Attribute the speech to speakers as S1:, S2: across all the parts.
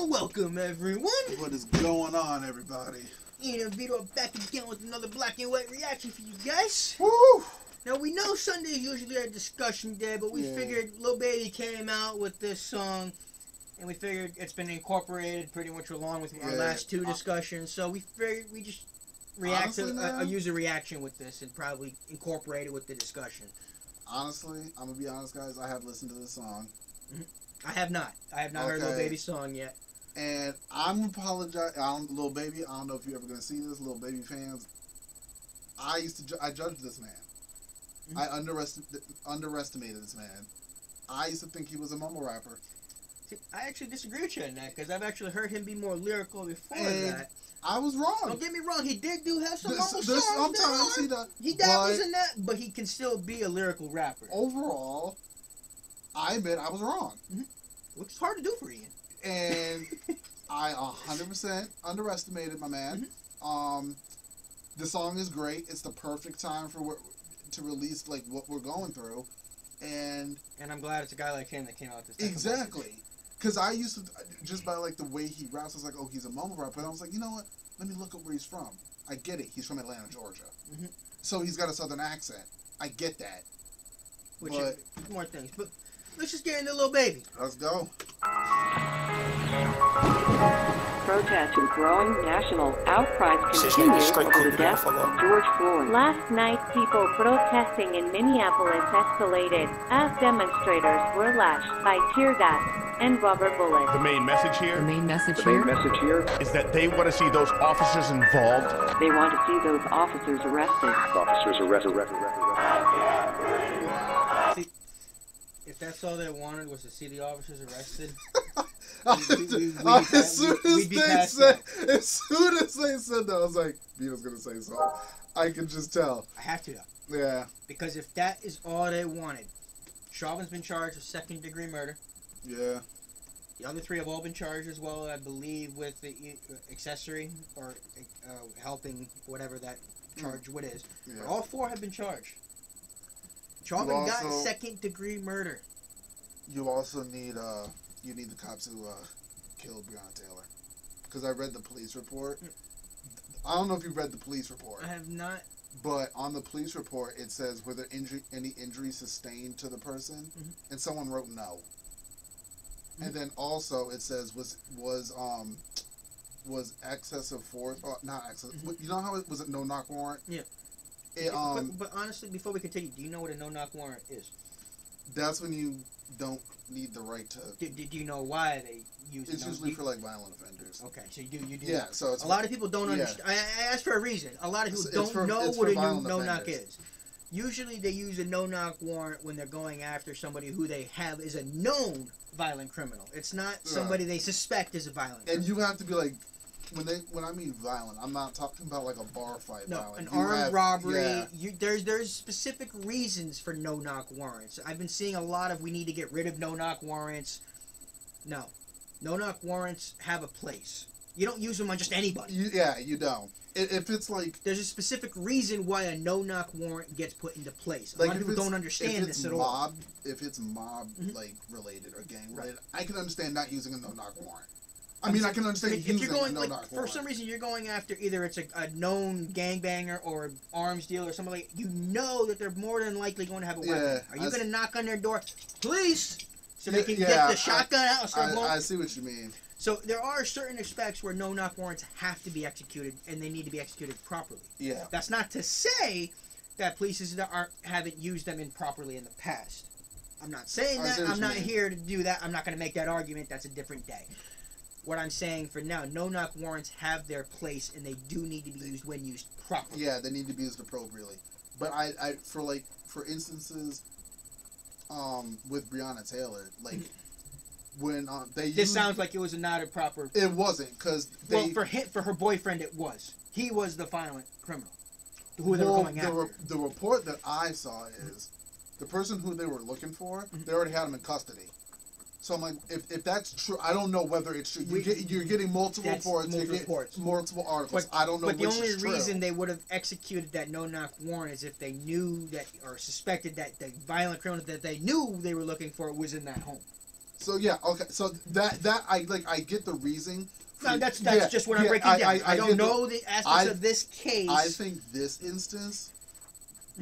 S1: Welcome everyone.
S2: What is going on, everybody?
S1: Ian and Vito are back again with another black and white reaction for you guys.
S2: Woo!
S1: Now we know Sunday is usually our discussion day, but we figured Lil Baby came out with this song, and we figured it's been incorporated pretty much along with our last two discussions. So we figured we just react to a user reaction with this and probably incorporate it with the discussion.
S2: Honestly, I'm gonna be honest, guys. I have listened to this song.
S1: I have not. I have not heard Lil Baby's song yet.
S2: And I'm apologizing, Lil Baby. I don't know if you're ever gonna see this, Lil Baby fans. I judged this man. I underestimated this man. I used to think he was a mumble rapper.
S1: See, I actually disagree with you on that because I've actually heard him be more lyrical before that.
S2: I was wrong.
S1: Don't get me wrong, he did have some mumble songs.
S2: Sometimes
S1: he dabbles in that, but he can still be a lyrical rapper.
S2: Overall, I admit I was wrong.
S1: Which is hard to do for Ian.
S2: And I 100% underestimated my man. The song is great. It's the perfect time to release like what we're going through, and
S1: I'm glad it's a guy like him that came out with this.
S2: Exactly, because I used to just by like the way he raps, I was like, oh, he's a mumble rapper. But I was like, you know what? Let me look at where he's from. I get it. He's from Atlanta, Georgia. So he's got a southern accent. I get that.
S1: More things, but let's just get into Lil Baby.
S2: Let's go.
S3: Protest and growing national outcries continue over the death of George Floyd.
S4: Last night, people protesting in Minneapolis escalated as demonstrators were lashed by tear gas and rubber bullets.
S5: The main message here?
S3: The main message here
S5: is that they want to see those officers involved.
S3: They want to see those officers arrested.
S1: See, if that's all they wanted was to see the officers arrested,
S2: as soon as they said that, I was like, Vito's gonna say something. I can just tell.
S1: I have to, though.
S2: Yeah.
S1: Because if that is all they wanted, Chauvin's been charged with second-degree murder.
S2: Yeah.
S1: The other three have all been charged as well, I believe, with the accessory or helping, whatever that charge what is.
S2: Yeah.
S1: All four have been charged. Chauvin got second-degree murder.
S2: You also need you need the cops who killed Breonna Taylor, because I read the police report. I don't know if you read the police report.
S1: I have not.
S2: But on the police report, it says, were there any injuries sustained to the person? And someone wrote no. And then also it says was excessive force, or not excessive. You know how it was a no-knock warrant?
S1: Yeah. But honestly, before we continue, do you know what a no-knock warrant is?
S2: That's when you don't need the right to.
S1: Do you know why they use it?
S2: It's usually for like violent offenders.
S1: Okay, so you do.
S2: Yeah, so it's
S1: a lot of people don't understand. I asked for a reason. A lot of people don't know what a no-knock is. Usually they use a no-knock warrant when they're going after somebody who they have is a known violent criminal. It's not somebody they suspect is a violent criminal.
S2: And you have to be like, when I mean violent, I'm not talking about like a bar fight.
S1: No,
S2: violent.
S1: an armed robbery. Yeah. There's specific reasons for no-knock warrants. I've been seeing a lot of we need to get rid of no-knock warrants. No, no-knock warrants have a place. You don't use them on just anybody.
S2: You don't. If it's like,
S1: there's a specific reason why a no-knock warrant gets put into place. A lot of people don't understand this at all.
S2: If it's mob like related or gang related, I can understand not using a no-knock warrant. I mean, I can understand
S1: if you're going like for some reason you're going after either it's a known gangbanger or arms dealer or somebody like, you know that they're more than likely going to have a weapon.
S2: Yeah,
S1: Are you going to knock on their door, police, so they can get the shotgun out and start blowing?
S2: I see what you mean.
S1: So there are certain aspects where no-knock warrants have to be executed, and they need to be executed properly.
S2: Yeah.
S1: That's not to say that police haven't used them improperly in the past. I'm not saying that. I'm not here to do that. I'm not going to make that argument. That's a different day. What I'm saying for now, no-knock warrants have their place, and they do need to be used when used properly.
S2: Yeah, they need to be used appropriately. But for instances, with Breonna Taylor, like when
S1: this sounds like it was not a proper.
S2: It wasn't, because
S1: for her boyfriend it was. He was the violent criminal who they were going after.
S2: The report that I saw is the person who they were looking for. They already had him in custody. So I'm like, if that's true, I don't know whether it's true. You're getting multiple reports. Multiple articles.
S1: But,
S2: I don't know which is true.
S1: But the only reason they would have executed that no-knock warrant is if they knew that, or suspected that the violent criminal that they knew they were looking for was in that home.
S2: So yeah, okay. So that I get the reasoning.
S1: No, that's just what I'm breaking down. I don't know the aspects of this case.
S2: I think this instance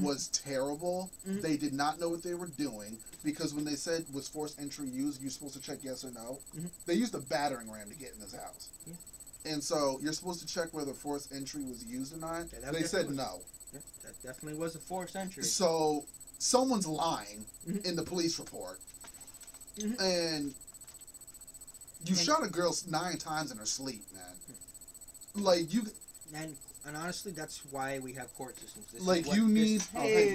S2: was terrible. Mm-hmm. They did not know what they were doing. Because when they said, was forced entry used, you're supposed to check yes or no. Mm-hmm. They used a battering ram to get in this house. Yeah. And so you're supposed to check whether forced entry was used or not. Yeah, they said no.
S1: Yeah, that definitely was a forced entry.
S2: So someone's lying in the police report. Mm-hmm. And you shot a girl 9 times in her sleep, man. Like, you...
S1: And honestly, that's why we have court systems.
S2: Hey,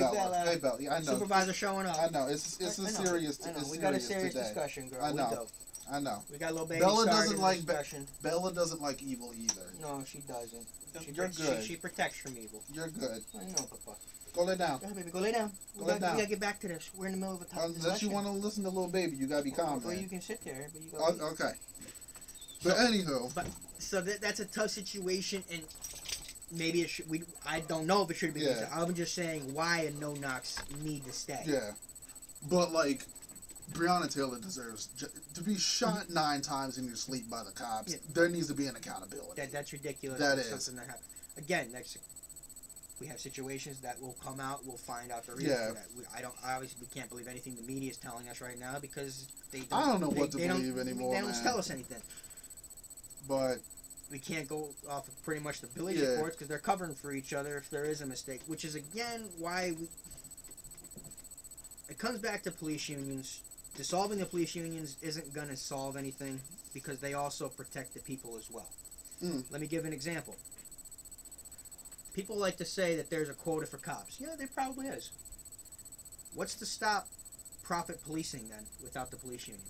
S2: Bella. Hey, Bella. Yeah, I know.
S1: Supervisor showing up.
S2: I know. It's a serious.
S1: We got a serious discussion, girl.
S2: I know. I know.
S1: We got Lil Baby.
S2: Bella doesn't like Bella doesn't like evil either.
S1: No, she doesn't.
S2: You're good.
S1: She protects from evil.
S2: You're good.
S1: I know, Papa.
S2: Go lay down.
S1: Go ahead, baby. Go lay down. We gotta get back to this. We're in the middle of a tough discussion.
S2: Unless you want to listen to Lil Baby, you gotta be calm.
S1: Or you can sit there, but you go.
S2: Okay. But anywho.
S1: So that's a tough situation, and maybe it should. I don't know if it should be. Yeah. I'm just saying why a no knocks need to stay.
S2: Yeah, but like Breonna Taylor deserves to be shot 9 times in your sleep by the cops. Yeah. There needs to be an accountability.
S1: That's ridiculous.
S2: That is
S1: something that happened. Again, we have situations that will come out. We'll find out the reason.
S2: Yeah.
S1: For that. Obviously we can't believe anything the media is telling us right now because they don't.
S2: I don't know what to believe anymore.
S1: They don't tell us anything.
S2: But
S1: we can't go off of pretty much the village reports because they're covering for each other if there is a mistake, which is again why it comes back to police unions. Dissolving the police unions isn't going to solve anything because they also protect the people as well. Let me give an example. People like to say that there's a quota for cops. Yeah, there probably is. What's to stop profit policing then without the police union?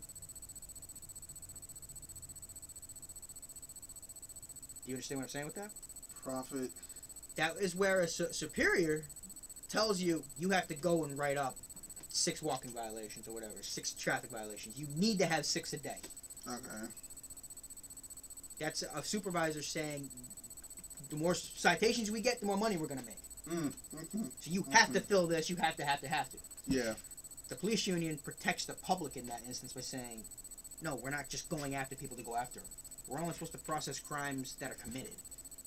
S1: Do you understand what I'm saying with that?
S2: Profit.
S1: That is where a superior tells you have to go and write up 6 walking violations or whatever, 6 traffic violations. You need to have 6 a day.
S2: Okay.
S1: That's a supervisor saying the more citations we get, the more money we're going to make. So you have to fill this. You have to.
S2: Yeah.
S1: The police union protects the public in that instance by saying, no, we're not just going after people to go after them. We're only supposed to process crimes that are committed.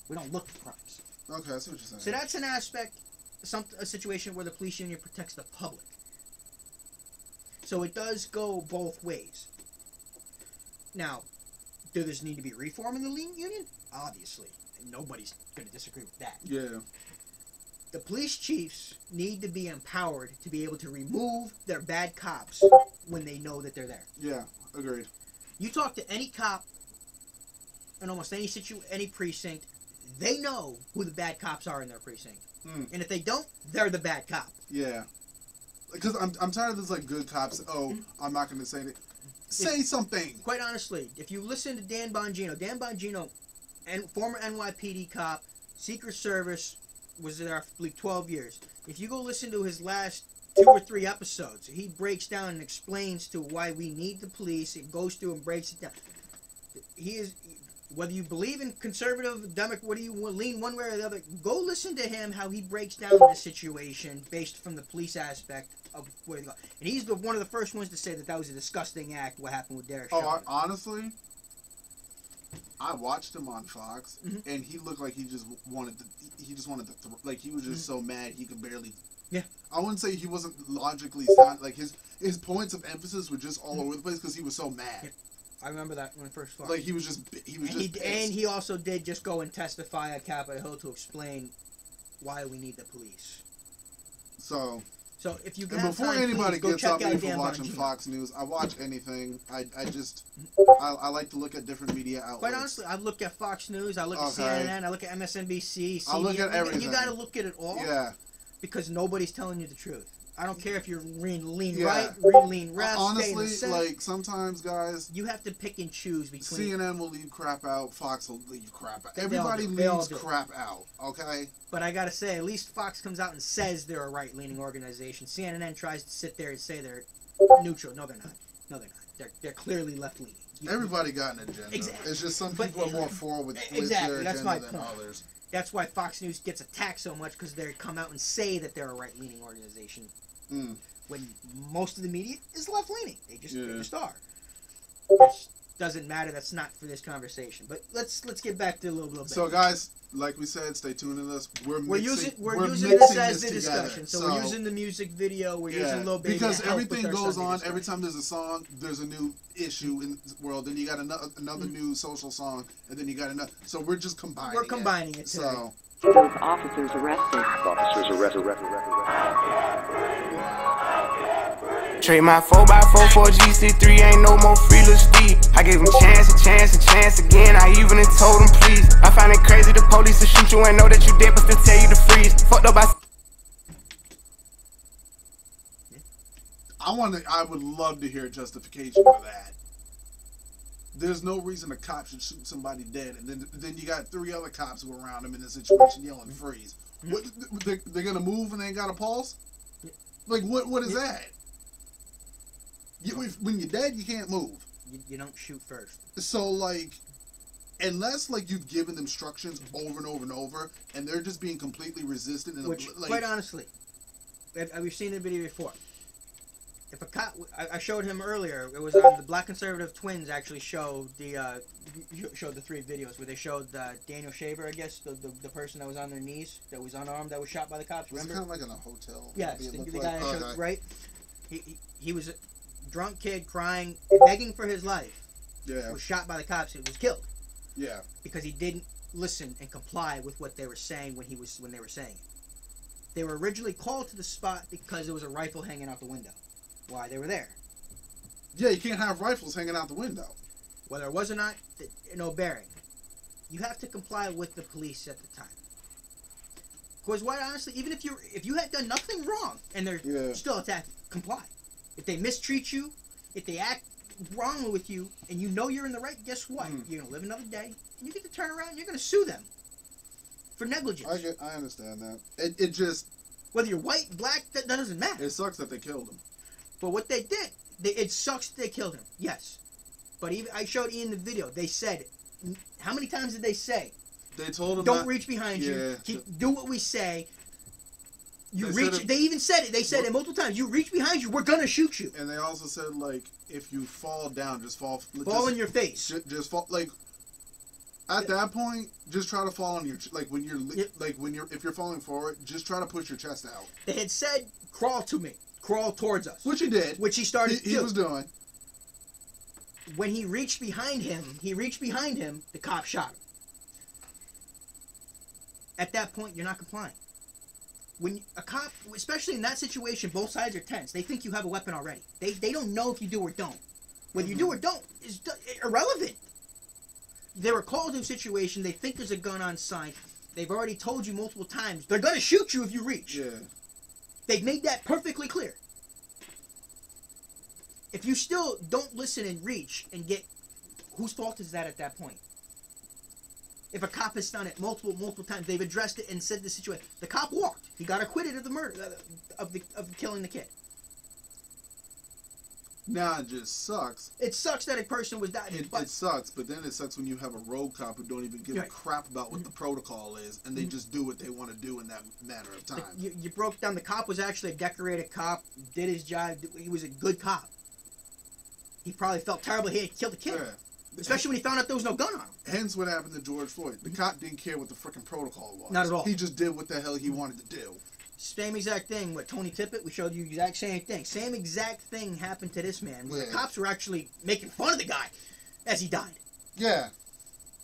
S1: We don't look for crimes.
S2: Okay, that's what you're saying.
S1: So that's an aspect, a situation where the police union protects the public. So it does go both ways. Now, does there need to be reform in the union? Obviously. And nobody's going to disagree with that.
S2: Yeah.
S1: The police chiefs need to be empowered to be able to remove their bad cops when they know that they're there.
S2: Yeah, agreed.
S1: You talk to any cop in almost any precinct, they know who the bad cops are in their precinct. And if they don't, they're the bad cop.
S2: Yeah. Because I'm tired of this, like, good cops. Oh, I'm not going to say it. Say something.
S1: Quite honestly, if you listen to Dan Bongino, and former NYPD cop, Secret Service, was there for like 12 years. If you go listen to his last 2 or 3 episodes, he breaks down and explains to why we need the police. It goes through and breaks it down. He is, whether you believe in conservative, democratic, whether you lean one way or the other, go listen to him, how he breaks down the situation based from the police aspect of where they go. And he's one of the first ones to say that was a disgusting act, what happened with Derek Chauvin.
S2: Honestly, I watched him on Fox, and he looked like he just wanted to, like he was just so mad he could barely.
S1: Yeah.
S2: I wouldn't say he wasn't logically sound, like his points of emphasis were just all over the place because he was so mad.
S1: Yeah. I remember that when I first saw.
S2: Like he was just pissed.
S1: And he also did just go and testify at Capitol Hill to explain why we need the police.
S2: So
S1: if you
S2: before
S1: time,
S2: anybody
S1: please,
S2: gets up me for watching Fox News, I watch anything. I like to look at different media outlets.
S1: Quite honestly, I look at Fox News, I look at CNN, I look at MSNBC,
S2: I look at everything.
S1: You got to look at it all.
S2: Yeah.
S1: Because nobody's telling you the truth. I don't care if you're lean right, lean left.
S2: Honestly, like sometimes, guys,
S1: you have to pick and choose between.
S2: CNN will leave crap out. Fox will leave crap out. Everybody leaves crap out. Okay.
S1: But I gotta say, at least Fox comes out and says they're a right-leaning organization. CNN tries to sit there and say they're neutral. No, they're not. No, they're not. They're clearly left leaning.
S2: Everybody got an agenda.
S1: Exactly.
S2: It's just some people are more forward with
S1: exactly.
S2: their
S1: That's
S2: agenda
S1: my
S2: than
S1: point.
S2: others.
S1: That's why Fox News gets attacked so much, because they come out and say that they're a right-leaning organization, when most of the media is left-leaning. They just are. Which doesn't matter. That's not for this conversation. But let's get back to a little bit.
S2: So, guys, like we said, stay tuned to us. We're using
S1: this as the discussion. So we're using the music video. We're using Lil Baby
S2: because
S1: to help
S2: everything
S1: with our
S2: goes
S1: Sunday
S2: on.
S1: discussion.
S2: Every time there's a song, there's a new issue in the world. Then you got another new social song, and then you got another. So we're just combining.
S1: We're combining it.
S2: So
S3: Those officers arrested.
S6: Trade my 4x4 for GC3, ain't no more free little Steve. I gave him chance again, I even told him please. I find it crazy the police will shoot you and know that you dead but still tell you to freeze. Fucked up
S2: I would love to hear justification for that. There's no reason a cop should shoot somebody dead, and then you got 3 other cops who are around him in this situation yelling freeze. What, they're gonna move and they ain't got a pulse? Like what is that? When you're dead, you can't move.
S1: You don't shoot first. So,
S2: like, unless, like, you've given them instructions over and over and over, and they're just being completely resistant. And
S1: which, quite honestly, we've seen the video before. If a cop, I showed him earlier. It was on the Black Conservative Twins. Actually showed the 3 videos where they showed Daniel Shaver, I guess, the person that was on their knees, that was unarmed, that was shot by the cops. Remember?
S2: It was kind of like in a hotel.
S1: Yes, the guy I showed, right? He was a drunk kid crying, begging for his life.
S2: Yeah.
S1: Was shot by the cops and was killed.
S2: Yeah.
S1: Because he didn't listen and comply with what they were saying when they were saying it. They were originally called to the spot because there was a rifle hanging out the window. Why they were there.
S2: Yeah, you can't have rifles hanging out the window.
S1: Whether it was or not, no bearing. You have to comply with the police at the time. Because quite honestly, even if you had done nothing wrong and they're still attacking, comply. If they mistreat you, if they act wrongly with you, and you know you're in the right, guess what? You're gonna live another day, and you get to turn around and you're gonna sue them for negligence.
S2: I understand that. It just,
S1: whether you're white, black, that doesn't matter.
S2: It sucks that they killed him.
S1: But what they did, it sucks that they killed him. Yes, but even I showed Ian the video. They said, how many times did they say?
S2: They told him,
S1: don't reach behind you. Do what we say. They even said it. They said it multiple times. You reach behind you, we're gonna shoot you.
S2: And they also said, like, if you fall down, just fall
S1: on your face.
S2: Just fall, like, at that point, just try to fall on your, like, when you're if you're falling forward, just try to push your chest out.
S1: They had said, crawl to me, crawl towards us,
S2: which he did,
S1: which he started.
S2: He was doing.
S1: When he reached behind him, the cop shot him. At that point, you're not complying. When a cop, especially in that situation, both sides are tense. They think you have a weapon already. They don't know if you do or don't. Whether you do or don't is irrelevant. They were called to a situation. They think there's a gun on site. They've already told you multiple times they're going to shoot you if you reach.
S2: Yeah.
S1: They've made that perfectly clear. If you still don't listen and reach and get, whose fault is that at that point? If a cop has done it multiple times, they've addressed it and said the situation. The cop walked. He got acquitted of the murder of killing the kid.
S2: Nah, it just sucks.
S1: It sucks that a person was died.
S2: It sucks, but then it sucks when you have a road cop who don't even give a crap about what the protocol is, and they just do what they want to do in that matter of time.
S1: You broke down. The cop was actually a decorated cop. Did his job. He was a good cop. He probably felt terrible he had killed the kid. Yeah. Especially when he found out there was no gun on him.
S2: Hence what happened to George Floyd. The cop didn't care what the freaking protocol was.
S1: Not at all.
S2: He just did what the hell he wanted to do.
S1: Same exact thing with Tony Tippett. We showed you the exact same thing. Same exact thing happened to this man. Where the cops were actually making fun of the guy as he died.
S2: Yeah.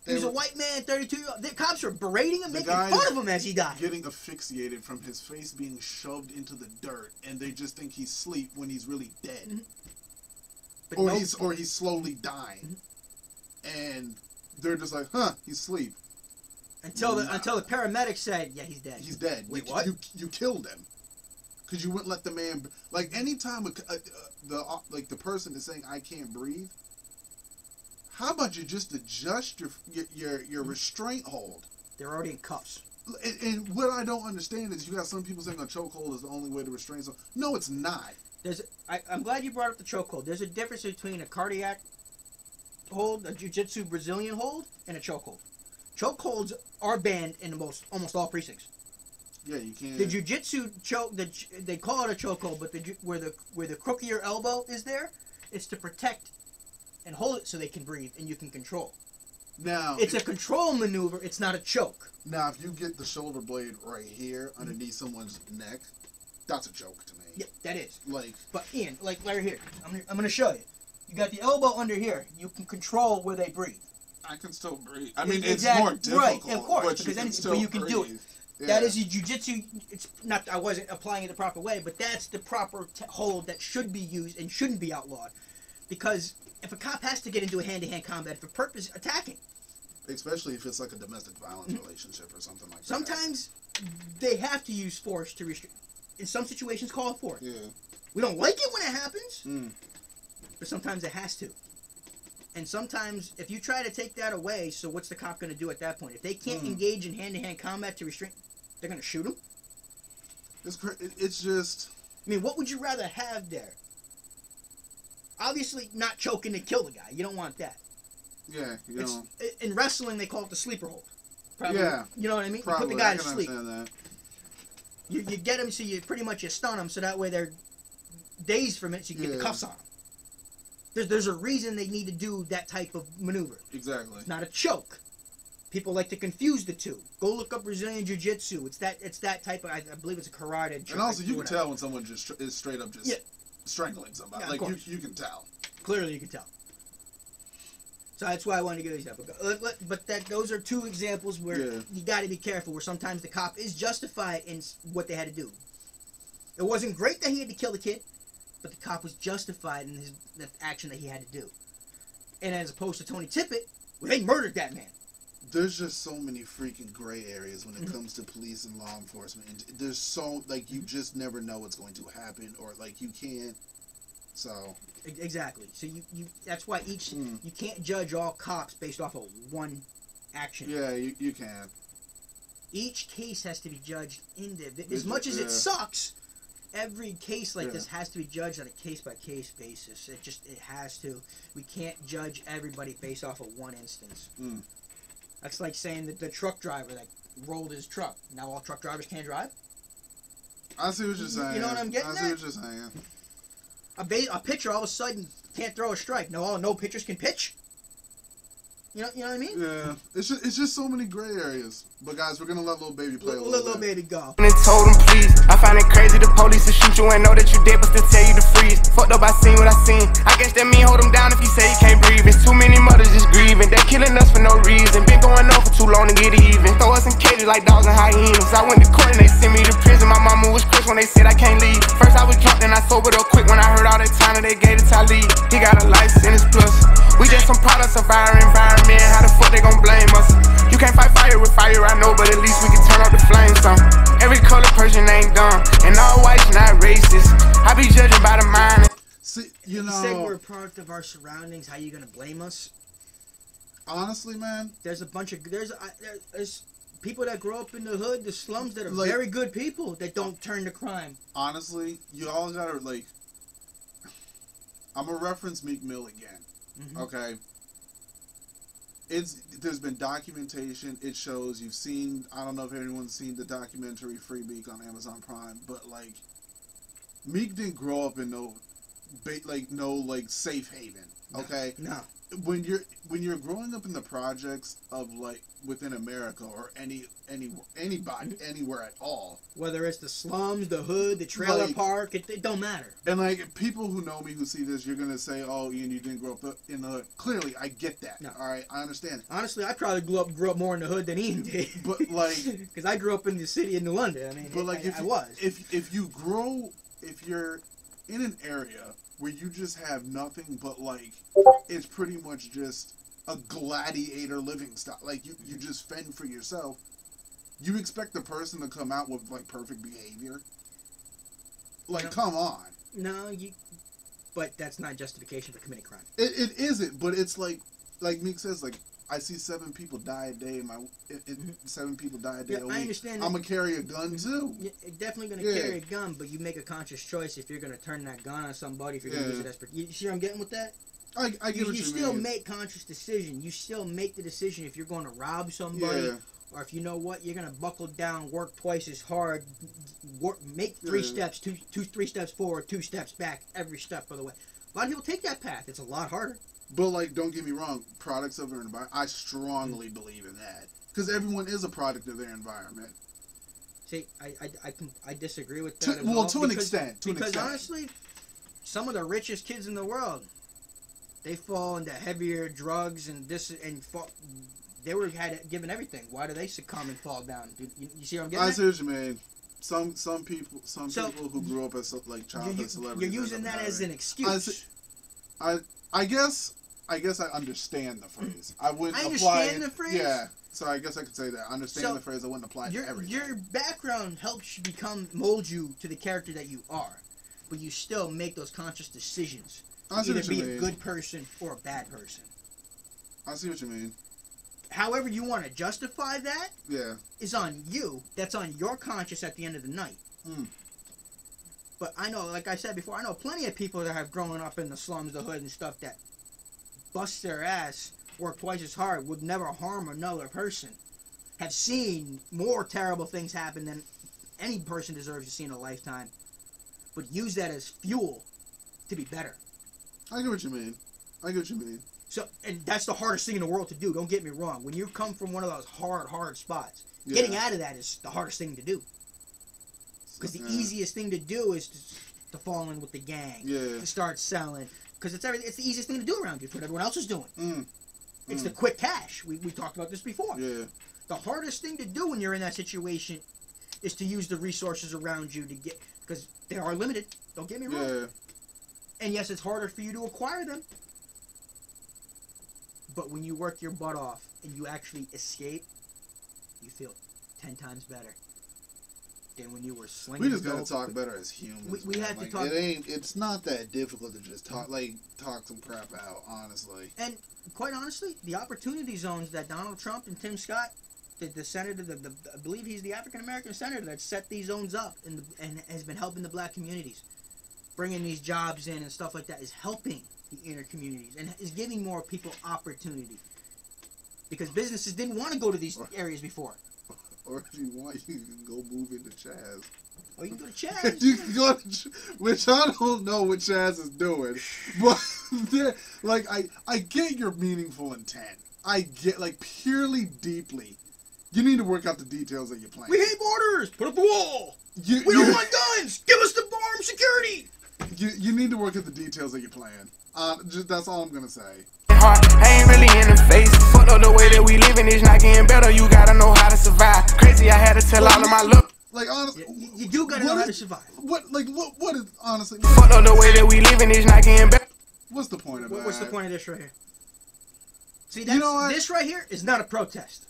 S1: He was a white man, 32 years old. The cops were berating him, making fun of him as he died.
S2: Getting asphyxiated from his face being shoved into the dirt, and they just think he's asleep when he's really dead. Or he's slowly dying. And they're just like, huh, he's asleep.
S1: Until the paramedics said, yeah, he's dead.
S2: He's dead.
S1: Wait, what?
S2: You killed him. Because you wouldn't let the man... Like, anytime the person is saying, I can't breathe, how about you just adjust your restraint hold?
S1: They're already in cuffs.
S2: And what I don't understand is you got some people saying a chokehold is the only way to restrain someone. No, it's not.
S1: I'm glad you brought up the chokehold. There's a difference between a cardiac hold, a jiu-jitsu Brazilian hold, and a chokehold. Chokeholds are banned in almost all precincts.
S2: Yeah, you can't.
S1: The jiu-jitsu choke, they call it a chokehold, but where the crook of your elbow is there, it's to protect and hold it so they can breathe and you can control.
S2: Now
S1: it's a control maneuver. It's not a choke.
S2: Now, if you get the shoulder blade right here underneath someone's neck, that's a choke to me.
S1: Yeah, that is.
S2: Like,
S1: but Ian, like right here, I'm gonna show you. You got the elbow under here. You can control where they breathe.
S2: I can still breathe. I mean,
S1: exactly.
S2: It's more difficult,
S1: right? Of course,
S2: but
S1: because you can do it. Yeah. That is a jiu-jitsu. It's not. I wasn't applying it the proper way, but that's the proper hold that should be used and shouldn't be outlawed. Because if a cop has to get into a hand-to-hand combat for purpose attacking,
S2: especially if it's like a domestic violence relationship or something like that.
S1: Sometimes they have to use force to restrict. In some situations, call for it.
S2: Yeah.
S1: We don't like it when it happens, but sometimes it has to. And sometimes, if you try to take that away, so what's the cop going to do at that point? If they can't engage in hand-to-hand combat to restrain, they're going to shoot him?
S2: It's just...
S1: I mean, what would you rather have there? Obviously, not choking to kill the guy. You don't want that.
S2: Yeah, you know.
S1: In wrestling, they call it the sleeper hold. Probably,
S2: yeah.
S1: You know what I mean?
S2: Probably.
S1: You put the guy
S2: I
S1: to
S2: can
S1: sleep.
S2: Understand that.
S1: You get him, so you pretty much stun them, so that way they're dazed for a minute, so you can get the cuffs on them. There's a reason they need to do that type of maneuver.
S2: Exactly.
S1: It's not a choke. People like to confuse the two. Go look up Brazilian Jiu-Jitsu. It's that type of, I believe it's a karate.
S2: And also, you can tell when someone just is straight up just strangling somebody.
S1: Yeah,
S2: like, you can tell.
S1: Clearly, you can tell. So that's why I wanted to give these up. But those are two examples where you got to be careful, where sometimes the cop is justified in what they had to do. It wasn't great that he had to kill the kid, but the cop was justified in the action that he had to do. And as opposed to Tony Tippett, where they murdered that man.
S2: There's just so many freaking gray areas when it comes to police and law enforcement. And there's so, like, you just never know what's going to happen, or, like, you can't. So.
S1: Exactly. So you that's why you can't judge all cops based off of one action.
S2: Yeah, you can.
S1: Each case has to be judged individually. As much as it sucks, every case like this has to be judged on a case-by-case basis. It has to. We can't judge everybody based off of one instance. That's like saying that the truck driver that rolled his truck. Now all truck drivers can't drive?
S2: I see what you're saying.
S1: You know what I'm getting at?
S2: I see what you're saying.
S1: A pitcher all of a sudden can't throw a strike. No pitchers can pitch? You know what I mean?
S2: Yeah. It's just so many gray areas. But guys, we're gonna let Lil Baby play a little
S1: Lil Baby go.
S6: And told him please. I find it crazy the police will shoot you and know that you dead but still tell you to freeze. Fucked up, I seen what I seen. I guess that mean hold him down if he say he can't breathe. It's too many mothers just grieving. They're killing us for no reason. Been going on for too long to get even. Throw us in cages like dogs and hyenas. I went to court and they sent me to prison. My mama was crushed when they said I can't leave. First I was drunk, then I sobered up quick when I heard all that time that they gave to Talib. He got a life sentence plus. We just some products of our environment. How the fuck they gon' blame us? You can't fight fire with fire, I know, but at least we can turn off the flames some. Every color person ain't dumb, and all whites not racist. I be judging by the mind.
S2: See, you
S1: said we're a product of our surroundings. How you gonna blame us?
S2: Honestly, man,
S1: there's people that grow up in the hood, the slums, that are very good people that don't turn to crime.
S2: Honestly, you all gotta I'm gonna reference Meek Mill again. Okay. There's been documentation. It shows. You've seen. I don't know if anyone's seen the documentary Free Meek on Amazon Prime, but Meek didn't grow up in no safe haven. Okay.
S1: No.
S2: When you're growing up in the projects of within America or anybody anywhere at all,
S1: whether it's the slums, the hood, the trailer park, it don't matter.
S2: And people who know me who see this, you're gonna say, "Oh, Ian, you didn't grow up in the hood." Clearly, I get that. No. All right, I understand.
S1: Honestly, I probably grew up more in the hood than Ian did.
S2: But
S1: because I grew up in the city in New London. I mean,
S2: if you're in an area where you just have nothing but it's pretty much just a gladiator living style. You just fend for yourself. You expect the person to come out with perfect behavior? Come on.
S1: No, but that's not justification for committing crime.
S2: It isn't, but it's like Meek says, I see 7 people die a day. 7 people die a day.
S1: I understand.
S2: I'm gonna carry a gun too.
S1: You're definitely gonna carry a gun, but you make a conscious choice if you're gonna turn that gun on somebody. If you're gonna use it as you see what I'm getting with that?
S2: I get what you mean.
S1: You still make conscious decision. You still make the decision if you're going to rob somebody, or if you know what, you're gonna buckle down, work twice as hard, make 3 steps, 3 steps forward, 2 steps back, every step of the way. A lot of people take that path. It's a lot harder.
S2: But like, don't get me wrong, products of their environment. I strongly believe in that because everyone is a product of their environment.
S1: See, I disagree with that.
S2: To an extent.
S1: Because honestly, some of the richest kids in the world, they fall into heavier drugs and they were given everything. Why do they succumb and fall down? You see what I'm getting at?
S2: I see what you mean. Some people who grew up as like childhood celebrities.
S1: You're using that as an excuse.
S2: I guess I understand the phrase. I wouldn't apply it.
S1: I understand the phrase.
S2: Yeah. So I guess I could say that. I understand the phrase. I wouldn't apply it to everything.
S1: Your background helps you mold you to the character that you are, but you still make those conscious decisions. Either be a good person or a bad person.
S2: I see what you mean.
S1: However you want to justify that is on you. That's on your conscience at the end of the night. But I know, like I said before, I know plenty of people that have grown up in the slums, the hood and stuff that bust their ass, work twice as hard, would never harm another person, have seen more terrible things happen than any person deserves to see in a lifetime, but use that as fuel to be better.
S2: I get what you mean.
S1: So, and that's the hardest thing in the world to do. Don't get me wrong. When you come from one of those hard spots, getting out of that is the hardest thing to do. Because the easiest thing to do is to fall in with the gang, to start selling. Because it's the easiest thing to do around you. It's what everyone else is doing. It's the quick cash. We talked about this before. The hardest thing to do when you're in that situation is to use the resources around you to get, because they are limited. Don't get me wrong. And yes, it's harder for you to acquire them. But when you work your butt off and you actually escape, you feel 10 times better than when you were slinging.
S2: We just gotta talk better as humans.
S1: We have to talk.
S2: It's not that difficult to just talk some crap out, honestly.
S1: And quite honestly, the opportunity zones that Donald Trump and Tim Scott, the senator, I believe he's the African American senator that set these zones up and has been helping the black communities, bringing these jobs in and stuff like that, is helping the inner communities and is giving more people opportunity, because businesses didn't want to go to these areas before.
S2: Or if you want, you can go move into Chaz.
S1: Or you can go to Chaz.
S2: You can go to, which I don't know what Chaz is doing, but like I get your meaningful intent. I get, like, purely deeply. You need to work out the details of your plan.
S1: We hate borders. Put up a wall. We don't want guns. Give us the armed security.
S2: You need to work at the details of your plan. That's all I'm gonna say.
S6: I ain't really in the face. Fuck up the way that we living is not getting better. You gotta know how to survive. Crazy, I had to tell all of my look.
S2: Like, honestly,
S1: you do gotta know how to survive.
S2: What is honestly?
S6: Fuck up the way that we living is not getting better.
S2: What's the point of that?
S1: What's the point of this right here? See, this right here is not a protest.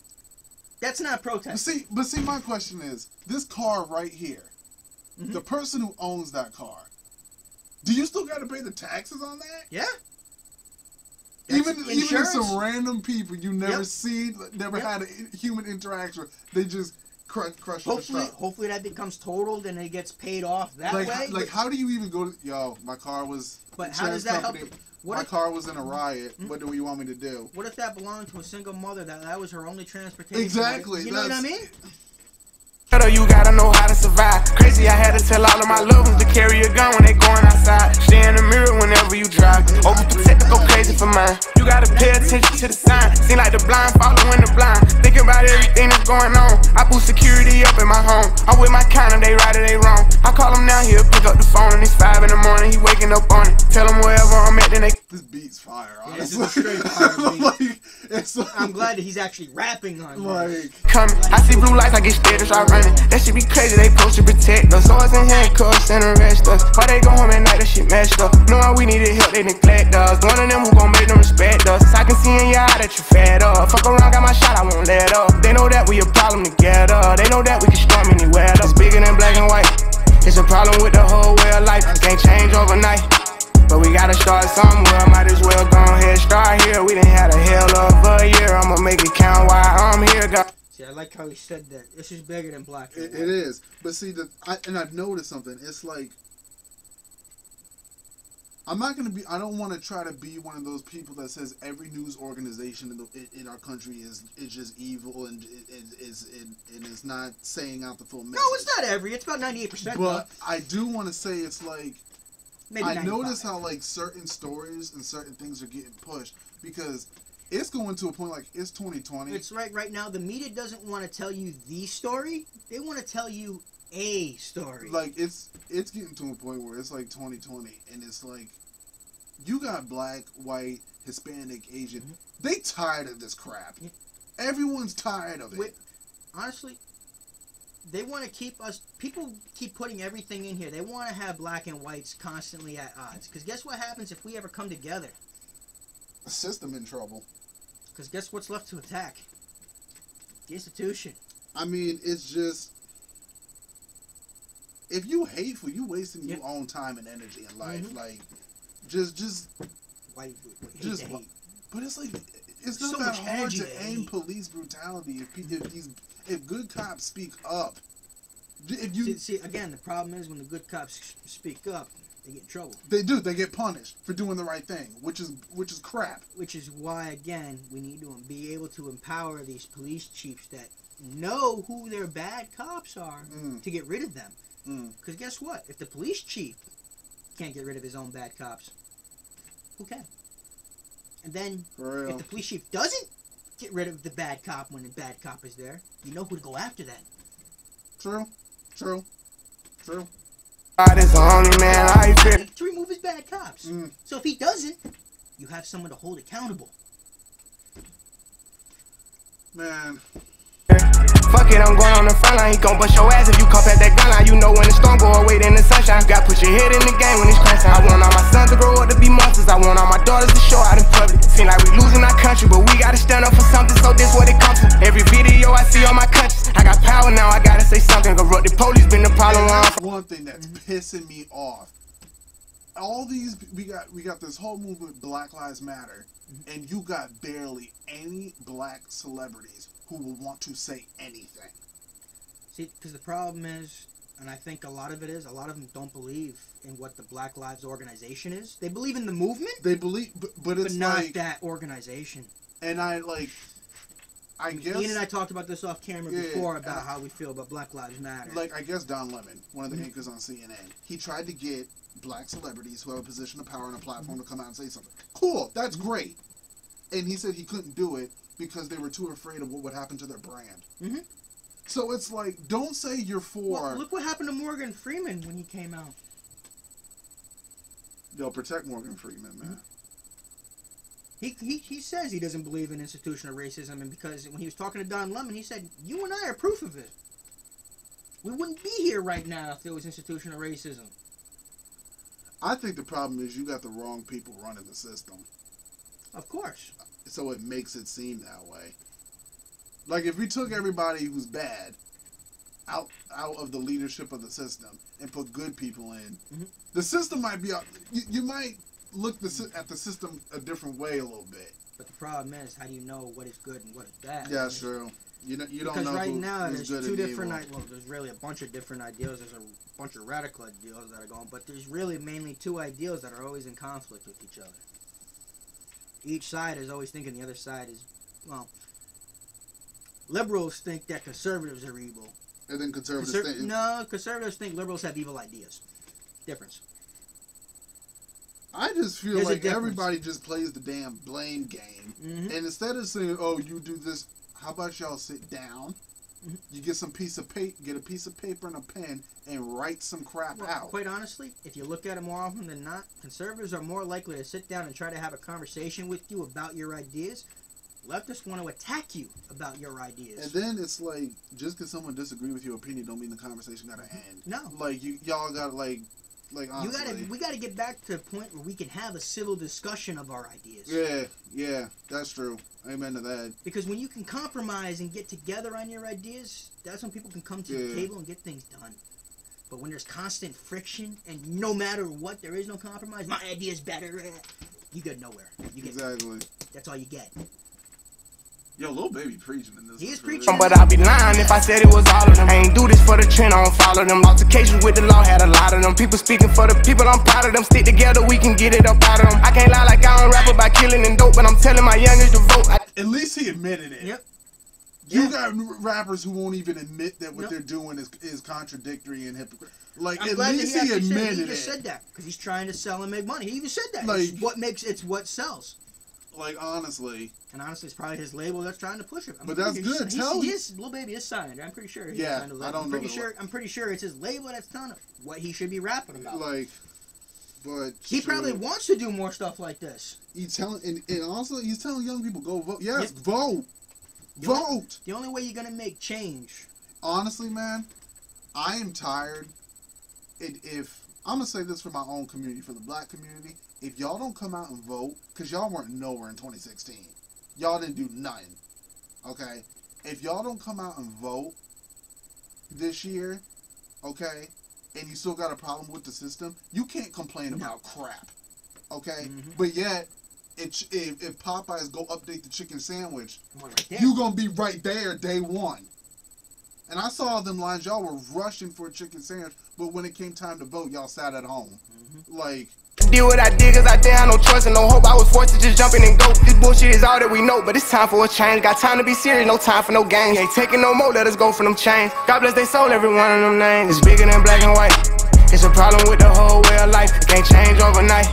S1: That's not a protest.
S2: But see, my question is, this car right here, the person who owns that car, do you still got to pay the taxes on that?
S1: Yeah.
S2: Even if some random people you never seen, never had a human interaction with, they just crush the stuff.
S1: Hopefully that becomes totaled and it gets paid off that way.
S2: Like, how do you even go to, my car was...
S1: But how does that help?
S2: My car was in a riot. What do you want me to do?
S1: What if that belonged to a single mother that was her only transportation?
S2: Exactly.
S1: You know what I mean?
S6: You gotta know how to survive. Crazy, I had to tell all of my loved ones to carry a gun when they going outside. Stay in the mirror whenever you drive. Overprotect, go crazy for mine. You gotta pay attention to the sign. Seem like the blind following the blind. Thinking about everything that's going on. I boost security up in my home. I'm with my kind of, they right or they wrong. I call him now, he'll pick up the phone and it's 5 in the morning. He waking up on it. Tell him wherever I'm at, then they...
S2: This beat's fire, honestly.
S1: Yeah, this is a straight fire beat. I'm glad that he's actually rapping on it.
S6: Coming, I see blue lights, I get scared to start running. That shit be crazy, they supposed to protect us. Swords and handcuffs and arrest us. Why they go home at night, that shit messed up. Knowing we needed help, they neglect us. One of them who gon' make them respect us. I can see in your eye that you fed up. Fuck around, got my shot, I won't let up. They know that we a problem together. They know that we can storm anywhere. It's bigger than black and white. It's a problem with the whole way of life. Can't change overnight, but we gotta start somewhere. Might as well go ahead, start here. We done had a hell of a year. I'ma
S1: like how he said that. This is bigger than black and white.
S2: It is. But see, I've noticed something. It's like, I don't want to try to be one of those people that says every news organization in our country is just evil and is not saying out the full message.
S1: No, it's not every. It's about 98%.
S2: But I do want to say it's like,
S1: Maybe
S2: I
S1: 95.
S2: notice how like certain stories and certain things are getting pushed because it's going to a point like it's 2020.
S1: It's right now. The media doesn't want to tell you the story. They want to tell you a story.
S2: Like it's getting to a point where it's like 2020 and it's like you got black, white, Hispanic, Asian. Mm-hmm. They tired of this crap. Yeah. Everyone's tired of it.
S1: Honestly, they want to keep us. People keep putting everything in here. They want to have black and whites constantly at odds. Because guess what happens if we ever come together?
S2: The system in trouble.
S1: Because guess what's left to attack? The institution.
S2: I mean, it's just, if you hateful, you wasting your own time and energy in life. Mm-hmm. Like, just
S1: white,
S2: just hate. But it's like, it's not so that hard to aim police brutality if good cops speak up. If you
S1: see again, the problem is when the good cops speak up, they get in trouble.
S2: They do. They get punished for doing the right thing, which is crap.
S1: Which is why, again, we need to be able to empower these police chiefs that know who their bad cops are to get rid of them. Because guess what? If the police chief can't get rid of his own bad cops, who can? And then if the police chief doesn't get rid of the bad cop when the bad cop is there, you know who to go after then.
S2: True.
S6: God is the only man I fear.
S1: To remove his bad cops. So if he doesn't, you have someone to hold accountable.
S2: Man.
S6: Fuck it, I'm going on the front line. He gon' bust your ass if you come past that gun line. You know when the storm go away, in the sunshine. Got put your head in the game when it's crunch time. I want all my sons to grow up to be monsters. I want all my daughters to show out in public. Seem like we losing our country, but we gotta stand up for something. So this what it comes to. Every video I see on my country, I got power now. I gotta say something. Corrupt the police been the problem.
S2: One thing that's pissing me off. All these we got this whole movement, Black Lives Matter, and you got barely any black celebrities who will want to say anything.
S1: See, because the problem is, and I think a lot of them don't believe in what the Black Lives organization is. They believe in the movement.
S2: They believe, but it's
S1: not
S2: like
S1: that organization.
S2: And I guess
S1: Ian and I talked about this off camera before about how we feel about Black Lives Matter.
S2: Like, I guess Don Lemon, one of the anchors on CNN, he tried to get black celebrities who have a position of power and a platform to come out and say something. Cool, that's great. And he said he couldn't do it because they were too afraid of what would happen to their brand. So it's like, don't say you're for...
S1: Well, look what happened to Morgan Freeman when he came out.
S2: They'll protect Morgan Freeman, man.
S1: He says he doesn't believe in institutional racism, and because when he was talking to Don Lemon, he said, you and I are proof of it. We wouldn't be here right now if there was institutional racism.
S2: I think the problem is you got the wrong people running the system.
S1: Of course.
S2: So it makes it seem that way. Like, if we took everybody who's bad out of the leadership of the system and put good people in, the system might be... You might look at the system a different way a little bit.
S1: But the problem is, how do you know what is good and what is bad?
S2: Yeah, that's true. You don't know
S1: because right now
S2: who's
S1: there's
S2: good
S1: two
S2: and
S1: different...
S2: evil.
S1: Well, there's really a bunch of different ideals. There's a bunch of radical ideals that are going, but there's really mainly two ideals that are always in conflict with each other. Each side is always thinking the other side is, well, liberals think that conservatives are evil.
S2: And then conservatives think...
S1: No, conservatives think liberals have evil ideas. Difference.
S2: I just feel like everybody just plays the damn blame game. And instead of saying, oh, you do this, how about y'all sit down? You get a piece of paper and a pen and write some crap out.
S1: Quite honestly, if you look at it more often than not, conservatives are more likely to sit down and try to have a conversation with you about your ideas. Leftists want to attack you about your ideas.
S2: And then it's like, just because someone disagrees with your opinion don't mean the conversation got to end.
S1: No.
S2: Like, y'all got like honestly.
S1: We gotta get back to the point where we can have a civil discussion of our ideas.
S2: Yeah, that's true. Amen to that.
S1: Because when you can compromise and get together on your ideas, that's when people can come to the table and get things done. But when there's constant friction and no matter what, there is no compromise, my idea's better, you get nowhere. Exactly. That's all you get.
S2: Yo, Lil Baby preaching in this.
S1: He is preaching.
S6: But I'd be lying if I said it was all of them. I ain't do this for the trend, I don't follow them. Altercations with the law had a lot of them. People speaking for the people, I'm proud of them. Stick together, we can get it up out of them. I can't lie like I don't rap about killing and dope, but I'm telling my youngest to vote.
S2: At least he admitted it.
S1: Yep.
S2: You got rappers who won't even admit that what they're doing is contradictory and hypocritical. Like, at least he admitted it.
S1: He just said that because he's trying to sell and make money. He even said that.
S2: Like,
S1: it's what sells.
S2: Like, honestly.
S1: And honestly, it's probably his label that's trying to push it.
S2: But that's good.
S1: Lil Baby is signed. I'm pretty sure.
S2: Yeah, I don't know.
S1: I'm pretty sure it's his label that's telling him what he should be rapping about.
S2: Like, but
S1: he probably wants to do more stuff like this.
S2: He's telling, and also he's telling young people go vote. Yes, vote. Vote.
S1: The only way you're gonna make change.
S2: Honestly, man, I am tired. If I'm gonna say this for my own community, for the black community, if y'all don't come out and vote, because y'all weren't nowhere in 2016, y'all didn't do nothing. Okay, if y'all don't come out and vote this year, okay, and you still got a problem with the system, you can't complain about crap. Okay, but yet. If Popeyes go update the chicken sandwich, you gonna be right there day one. And I saw them lines. Y'all were rushing for a chicken sandwich, but when it came time to vote, y'all sat at home. Like,
S6: did what I did cause I didn't have no choice and no hope. I was forced to just jump in and go. This bullshit is all that we know, but it's time for a change. Got time to be serious, no time for no games. Ain't taking no more, let us go for them chains. God bless they soul, every one of them names. It's bigger than black and white. It's a problem with the whole way of life. It can't change overnight.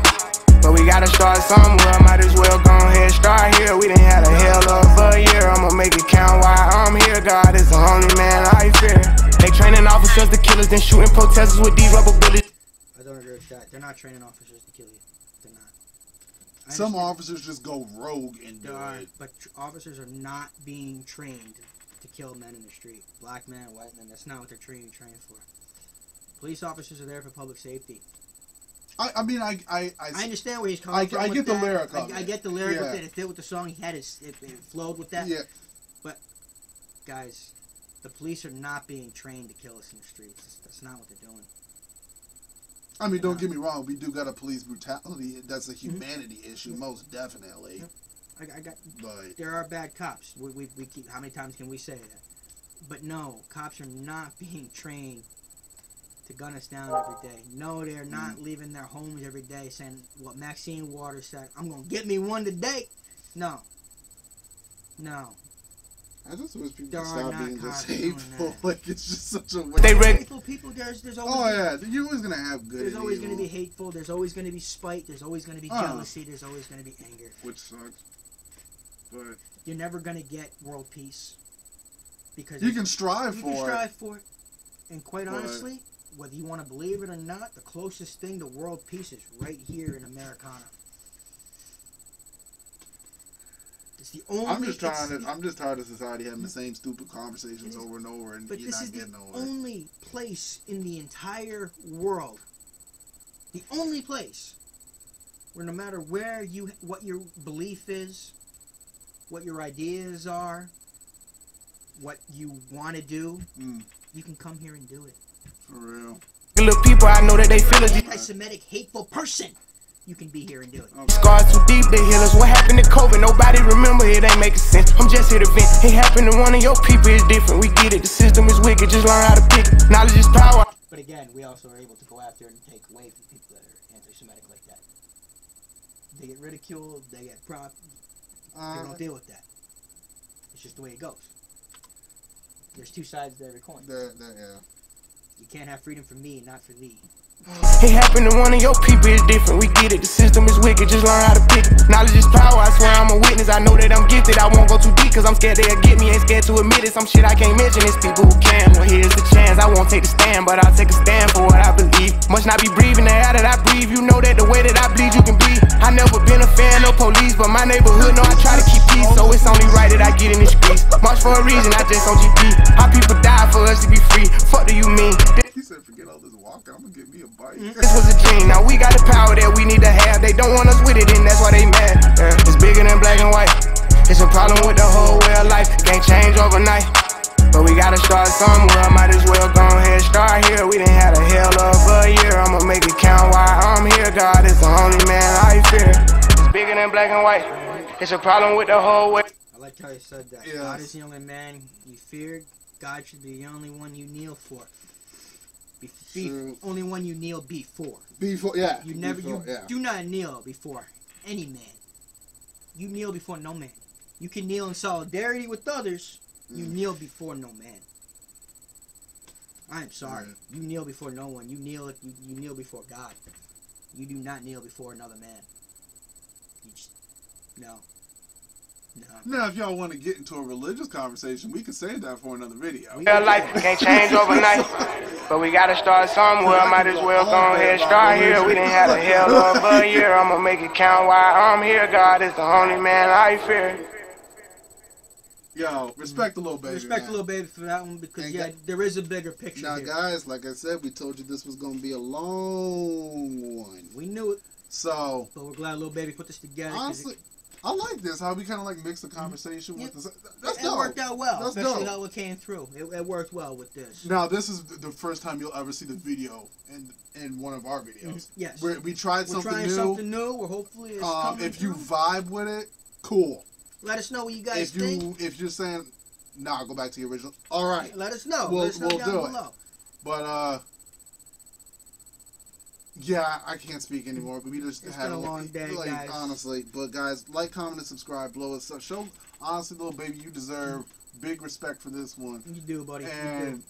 S6: But we gotta start somewhere, might as well go ahead, start here. We done had a hell of a year, I'ma make it count while I'm here. God is the only man I fear. They training officers to kill us, then shooting protesters with these rubber bullets.
S1: I don't agree with that. They're not training officers to kill you. They're not.
S2: Some officers just go rogue and do it.
S1: But officers are not being trained to kill men in the street. Black men, white men, that's not what they're trained for. Police officers are there for public safety.
S2: I
S1: understand where he's coming from.
S2: I get the lyric of it.
S1: I get the lyric with it. It fit with the song. He had it flowed with that.
S2: Yeah.
S1: But guys, the police are not being trained to kill us in the streets. That's not what they're doing.
S2: I mean, don't get me wrong. We do got a police brutality. That's a humanity issue, most definitely. But
S1: there are bad cops. We keep. How many times can we say that? But no, cops are not being trained to gun us down every day. No, they're not leaving their homes every day saying what Maxine Waters said, I'm going to get me one today. No.
S2: I just wish people stop being just hateful. Like, it's just such a way.
S1: Hateful people, there's always...
S2: Oh, yeah. You're always going to have good.
S1: There's always going to be hateful. There's always going to be spite. There's always going to be jealousy. There's always going to be anger.
S2: Which sucks. But...
S1: You're never going to get world peace. Because
S2: you can strive for it.
S1: You can strive for it. And quite honestly... Whether you want to believe it or not, the closest thing to world peace is right here in Americana. It's the only.
S2: I'm just tired of society having the same stupid conversations over and over, and you're not getting nowhere.
S1: But this is the only place in the entire world, the only place where no matter what your belief is, what your ideas are, what you want to do, you can come here and do it.
S2: For real.
S6: Little people, I know that they feel it.
S1: Anti-Semitic, hateful person. You can be here and do it.
S6: Scars too deep, they heal us. What happened to COVID? Nobody remember, it ain't making sense. I'm just here to vent. It happened to one of your people, it's different. We get it, the system is wicked, just learn how to pick it. Knowledge is power.
S1: But again, we also are able to go after and take away from people that are anti-Semitic like that. They get ridiculed, they get propped. They don't deal with that. It's just the way it goes. There's two sides to every coin.
S2: Yeah.
S1: You can't have freedom for me, not for thee.
S6: It happened to one of your people, it's different. We get it, the system is wicked, just learn how to pick it. Knowledge is power, I swear I'm a witness. I know that I'm gifted, I won't go too deep, cause I'm scared they'll get me. Ain't scared to admit it, some shit I can't mention. It's people who can, well here's the chance. I won't take the stand, but I'll take a stand for what I believe. Must not be breathing the air that I breathe. You know that the way that I bleed, you can bleed. I never been a fan of police, but my neighborhood know I try to keep peace. So it's only right that I get in the streets. March for a reason, I just on GP. How people die for us to be free. Fuck do you mean?
S2: He said, forget all this walking, I'm gonna get me a bite.
S6: This was a dream, now we got the power that we need to have. They don't want us with it, and that's why they mad. It's bigger than black and white. It's a problem with the whole way of life. Can't change overnight. But we gotta start somewhere. Might as well go ahead, start here. We done had a hell of a year. I'ma make it count while I'm here. God is the only man I fear. It's bigger than black and white. It's a problem with the whole way.
S1: I like how you said that.
S2: Yes.
S1: God is the only man you fear. God should be the only one you kneel for. Only one you kneel before.
S2: Yeah.
S1: You do not kneel before any man. You kneel before no man. You can kneel in solidarity with others. You kneel before no man. I'm sorry. You kneel before no one. You kneel before God. You do not kneel before another man. You just, no.
S2: Now, if y'all want to get into a religious conversation, we can save that for another video.
S6: Real life can't change overnight, but we gotta start somewhere. Might as well go ahead, start here. We didn't have a hell of a year. I'ma make it count while I'm here. God is the only man I fear.
S2: Yo, respect the Lil Baby.
S1: Respect
S2: man.
S1: the Lil Baby for that one because there is a bigger picture.
S2: Now,
S1: here.
S2: guys, like I said, we told you this was gonna be a long one.
S1: We knew it.
S2: So,
S1: but we're glad Lil Baby put this together.
S2: Honestly, I like this. How we kind of like mix the conversation with this. That's dope.
S1: It worked out well,
S2: That's
S1: especially
S2: dope.
S1: how it came through. It worked well with this.
S2: Now, this is the first time you'll ever see the video in one of our videos.
S1: Yes.
S2: We tried something new.
S1: We're trying something new. We're hopefully it's coming
S2: if you
S1: through.
S2: vibe with it, cool.
S1: Let us know what you guys think.
S2: If you're saying, nah, go back to the original. All right.
S1: Let us know.
S2: We'll
S1: down
S2: do
S1: below.
S2: it. But yeah, I can't speak anymore. But we just had
S1: a long day, guys.
S2: Honestly, but guys, like, comment, and subscribe. Blow us up. Show, honestly, Lil Baby, you deserve big respect for this one.
S1: You do, buddy.
S2: And
S1: you do.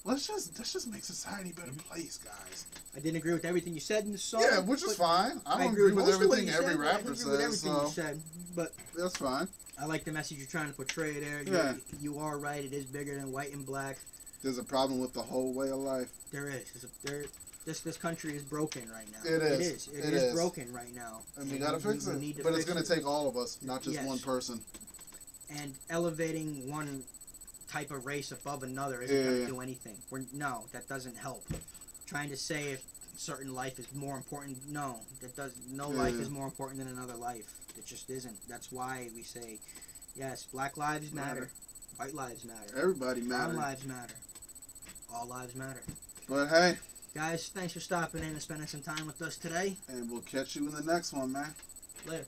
S2: let's just make society a better place, guys.
S1: I didn't agree with everything you said in the song.
S2: Yeah, which is fine. I don't
S1: agree
S2: agree with everything every rapper
S1: says. Everything
S2: so
S1: you said, but
S2: that's fine.
S1: I like the message you're trying to portray there.
S2: Yeah.
S1: You are right. It is bigger than white and black.
S2: There's a problem with the whole way of life.
S1: There is. This country is broken right now.
S2: It is.
S1: It is broken right now.
S2: And we gotta fix it. But it's gonna take all of us, not just one person.
S1: And elevating one type of race above another isn't gonna do anything. No, that doesn't help. Trying to say if certain life is more important, no, no life is more important than another life. It just isn't. That's why we say, yes, black lives matter. White lives matter.
S2: Everybody matters.
S1: Brown lives matter. All lives matter.
S2: But hey,
S1: guys, thanks for stopping in and spending some time with us today.
S2: And we'll catch you in the next one, man.
S1: Later.